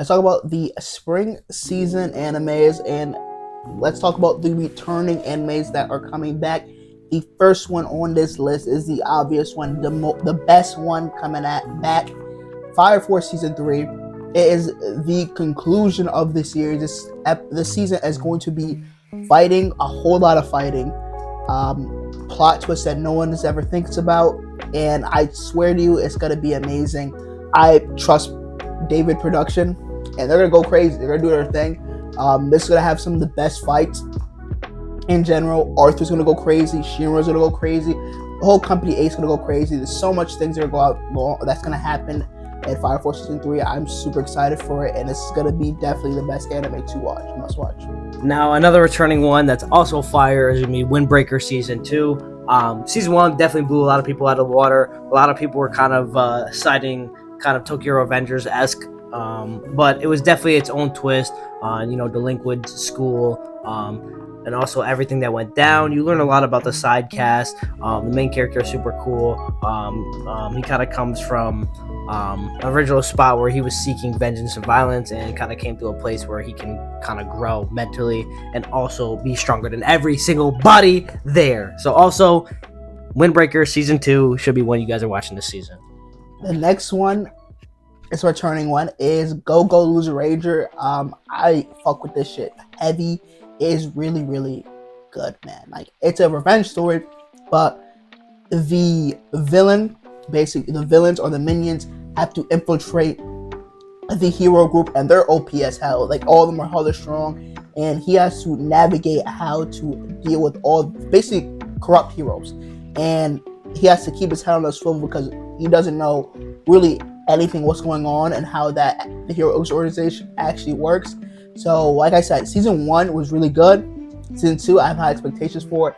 Let's talk about the spring season animes, and let's talk about the returning animes that are coming back. The first one on this list is the obvious one, the best one coming back, Fire Force Season 3. It is the conclusion of the series. This season is going to be fighting, a whole lot of fighting. Plot twist that no one ever thinks about, and I swear to you, it's going to be amazing. I trust David Production, and they're going to go crazy. They're going to do their thing. This is going to have some of the best fights in general. Arthur's going to go crazy. Shinra's going to go crazy. The whole Company A's going to go crazy. There's so much things that are that's going to happen at Fire Force Season 3. I'm super excited for it, and this is going to be definitely the best anime to watch. Must watch. Now, another returning one that's also fire is going to be Windbreaker Season 2. Season 1 definitely blew a lot of people out of the water. A lot of people were kind of citing kind of Tokyo Revengers-esque, but it was definitely its own twist on, delinquent school, and also everything that went down. You learn a lot about the side cast. The main character is super cool. He kind of comes from an original spot where he was seeking vengeance and violence, and kind of came to a place where he can kind of grow mentally and also be stronger than every single body there. So also, Windbreaker Season 2 should be one you guys are watching this season. The next one, this returning one, is Go Go Loser Ranger. I fuck with this shit heavy. It is really, really good, man. Like, it's a revenge story, but the villains or the minions have to infiltrate the hero group, and they're OP as hell. Like, all of them are hella strong, and he has to navigate how to deal with all basically corrupt heroes, and he has to keep his head on the swivel because he doesn't know really anything what's going on and how the heroes organization actually works. So, like I said, Season 1 was really good. Season 2, I have high expectations for it.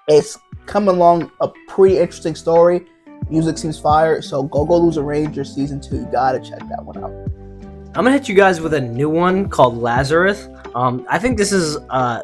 It's coming along a pretty interesting story. Music seems fire. So, Go Go Loser Ranger Season 2. You gotta check that one out. I'm gonna hit you guys with a new one called Lazarath. I think this is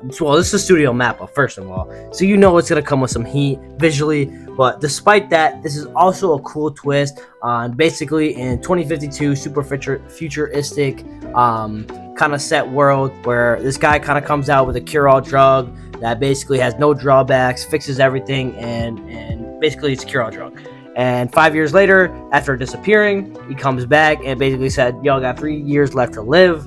this is Studio Mappa, first of all, so it's gonna come with some heat visually. But despite that, this is also a cool twist on basically in 2052 super futuristic kind of set world where this guy kind of comes out with a cure-all drug that basically has no drawbacks, fixes everything, and basically it's a cure-all drug. And 5 years later, after disappearing, he comes back and basically said, "Y'all got 3 years left to live."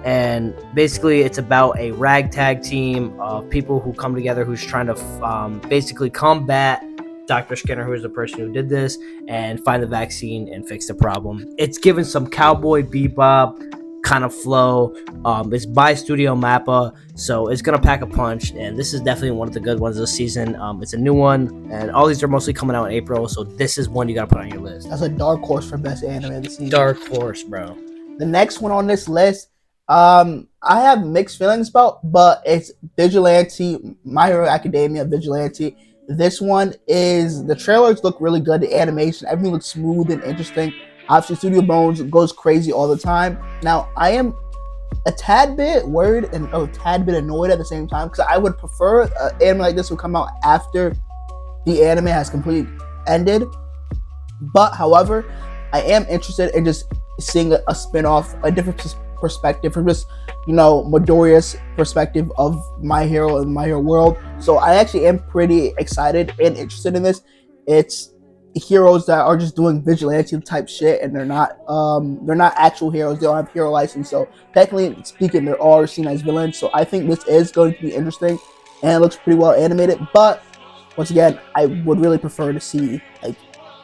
And basically, it's about a ragtag team of people who come together who's trying to basically combat Dr. Skinner, who is the person who did this, and find the vaccine and fix the problem. It's given some Cowboy Bebop kind of flow. It's by Studio Mappa, so it's gonna pack a punch, and this is definitely one of the good ones this season. It's a new one, and all these are mostly coming out in April, so this is one you gotta put on your list. That's a dark horse for best anime this season. Dark horse, bro. The next one on this list, I have mixed feelings about, but it's Vigilante, My Hero Academia Vigilante. This one is, the trailers look really good, the animation, everything looks smooth and interesting. Obviously, Studio Bones goes crazy all the time. Now, I am a tad bit worried and a tad bit annoyed at the same time, because I would prefer an anime like this would come out after the anime has completely ended. But, however, I am interested in just seeing a spin-off, a different perspective from just, Midoriya's perspective of My Hero and My Hero World. So I actually am pretty excited and interested in this. It's heroes that are just doing vigilante type shit, and they're not actual heroes. They don't have hero license, so technically speaking, they're all seen as villains. So I think this is going to be interesting, and it looks pretty well animated. But once again, I would really prefer to see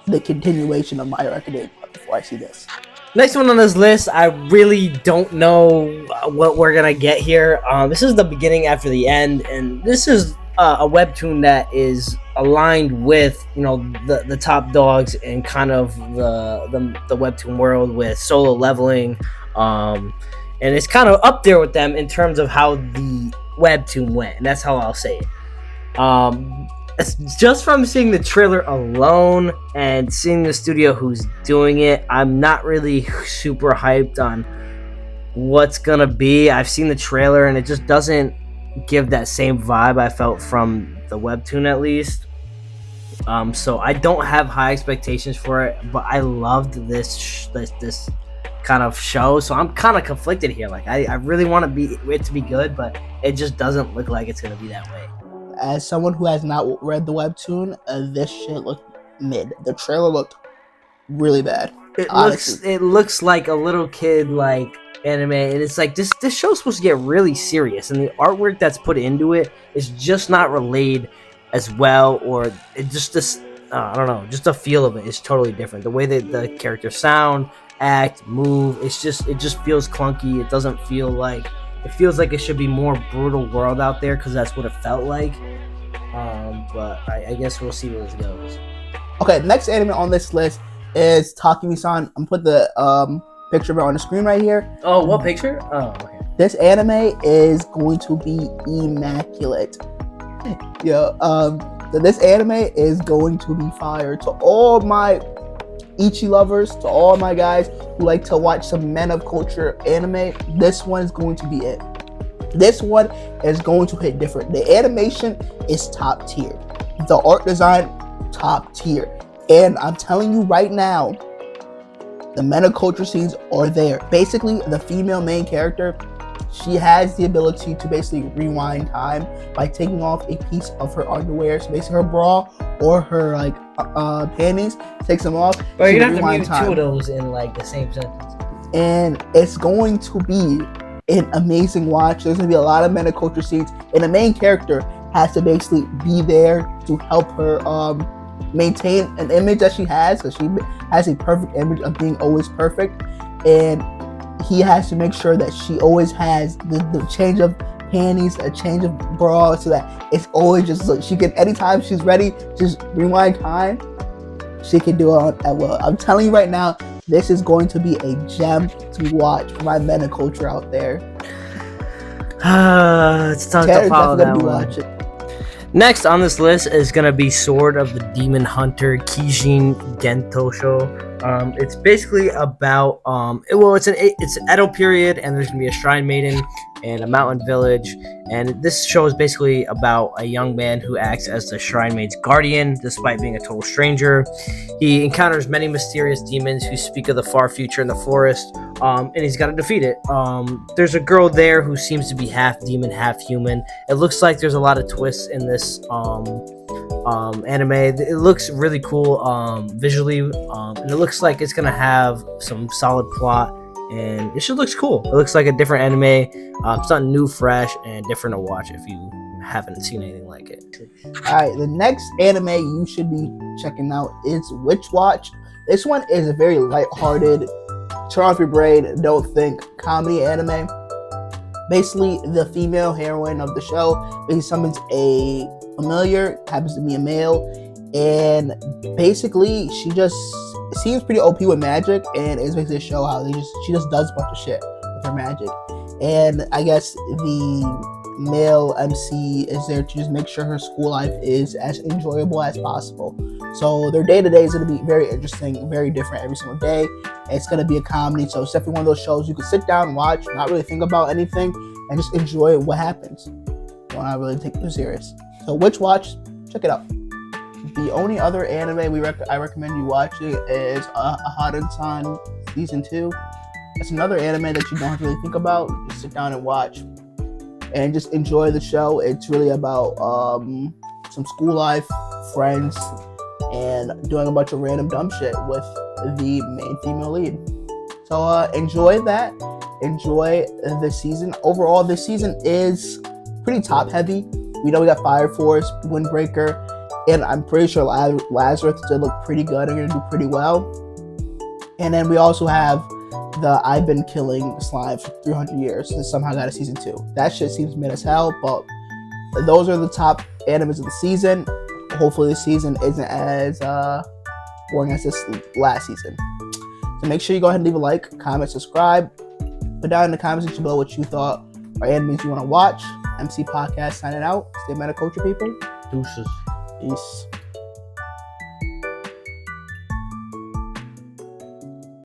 the continuation of My Hero Academia before I see this. Next one on this list, I really don't know what we're gonna get here. This is the beginning after the end, and this is a webtoon that is aligned with the top dogs in kind of the webtoon world with Solo Leveling, and it's kind of up there with them in terms of how the webtoon went, and that's how I'll say it. Just from seeing the trailer alone and seeing the studio who's doing it, I'm not really super hyped on what's gonna be. I've seen the trailer and it just doesn't give that same vibe I felt from the webtoon, at least. So I don't have high expectations for it, but I loved this kind of show, so I'm kind of conflicted here. Like I really want it to be good, but it just doesn't look like it's gonna be that way. As someone who has not read the webtoon, this shit looked mid. The trailer looked really bad. It looks like a little kid like anime, and it's like this show's supposed to get really serious, and the artwork that's put into it is just not relayed as well, or it just this I don't know, just the feel of it is totally different. The way that the characters sound, act, move, it just feels clunky. It doesn't feel like it feels like it should be more brutal world out there, because that's what it felt like. But I guess we'll see where this goes. Okay, next anime on this list is Takumi-san. I'm put the picture of it on the screen right here. Oh, what picture? Oh, okay. This anime is going to be immaculate. This anime is going to be fire. To all my Ichi lovers, to all my guys who like to watch some men of culture anime, this one is going to be it. This one is going to hit different. The animation is top tier. The art design, top tier. And I'm telling you right now, the men of culture scenes are there. Basically, the female main character, she has the ability to basically rewind time by taking off a piece of her underwear. So basically her bra or her like panties, takes them off. But you have to mute two of those in like the same sentence. And it's going to be an amazing watch. There's going to be a lot of men of culture scenes. And the main character has to basically be there to help her maintain an image that she has, because she has a perfect image of being always perfect, and he has to make sure that she always has the change of panties, a change of bra, so that it's always just like she can, anytime she's ready, just rewind time, she can do it at will. I'm telling you right now, this is going to be a gem to watch for my men of culture out there. It's tough to follow that one. Watching. Next on this list is gonna be Sword of the Demon Hunter Kijin Gentosho. It's basically about it's an Edo period, and there's gonna be a shrine maiden and a mountain village, and this show is basically about a young man who acts as the shrine maiden's guardian despite being a total stranger. He encounters many mysterious demons who speak of the far future in the forest, and he's got to defeat it. There's a girl there who seems to be half demon, half human. It looks like there's a lot of twists in this anime. It looks really cool visually, and it looks like it's gonna have some solid plot, and it just looks cool. It looks like a different anime. It's not new, fresh, and different to watch if you haven't seen anything like it. Alright, the next anime you should be checking out is Witch Watch. This one is a very lighthearted, turn off your brain, don't think comedy anime. Basically, the female heroine of the show basically summons a familiar, happens to be a male, and basically she just seems pretty OP with magic, and it's basically a show how she just does a bunch of shit with her magic. And I guess the male MC is there to just make sure her school life is as enjoyable as possible. So their day-to-day is going to be very interesting, very different every single day. It's going to be a comedy, so it's definitely one of those shows you can sit down and watch, not really think about anything, and just enjoy what happens. Don't not really take it too serious. So Witch Watch, check it out. The only other anime I recommend you watching is Aharen-san Season 2. It's another anime that you don't have to really think about. Just sit down and watch and just enjoy the show. It's really about some school life, friends, and doing a bunch of random dumb shit with the main female lead. So enjoy that. Enjoy the season. Overall, this season is pretty top heavy. We know we got Fire Force, Windbreaker, and I'm pretty sure Lazarath did look pretty good. They're going to do pretty well. And then we also have the I've Been Killing Slime for 300 years and somehow got a season 2. That shit seems mid as hell, but those are the top animes of the season. Hopefully this season isn't as boring as this last season. So make sure you go ahead and leave a like, comment, subscribe. Put down in the comment section below what you thought are animes you want to watch. MC Podcast signing out. Stay meta culture, people. Deuces. Peace.